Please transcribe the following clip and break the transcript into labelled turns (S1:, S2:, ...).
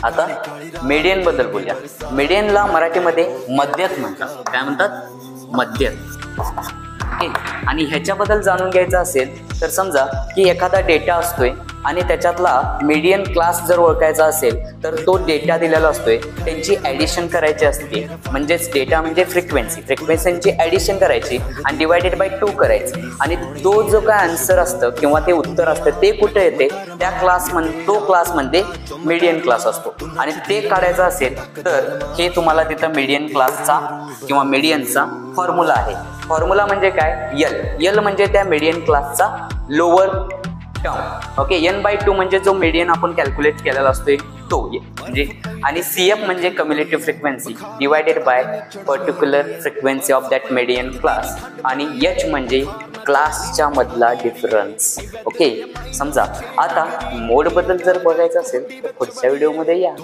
S1: आता मीडियन बद्दल बोलूया. मीडियनला मराठीमध्ये मध्यक म्हणतात. काय म्हणतात? मध्यक. ओके. आणि ह्याच्याबद्दल जाणून घ्यायचं असेल तर समजा की एखादा डेटा असतोय आणि त्याच्यातला मीडियन क्लास जर ओळखायचा असेल तर तो डेटा दिलेला असतोय, त्यांची ॲडिशन करायची असते. म्हणजेच डेटा म्हणजे फ्रिक्वेन्सीची ॲडिशन करायची आणि डिवायडेड बाय 2 करायची. आणि तो जो काय आन्सर असतं किंवा ते उत्तर असतं ते कुठे येते? त्या तो क्लासमध्ये मीडियन क्लास असतो. आणि ते काढायचं असेल तर हे तुम्हाला तिथं मीडियन क्लासचा किंवा मीडियनचा फॉर्म्युला आहे. फॉर्म्युला म्हणजे काय? यल म्हणजे त्या मीडियन क्लासचा लोअर टर्म. ओके. n/2 म्हणजे जो मीडियन आपण कॅल्क्युलेट केलेला असतोय तो म्हणजे. आणि CF म्हणजे cumulative frequency divided by particular frequency of that median class. आणि H म्हणजे क्लासच्या मधला डिफरन्स. ओके. समजा आता मोड बद्दल जर बघायचं असेल तर पुढच्या व्हिडिओमध्ये या.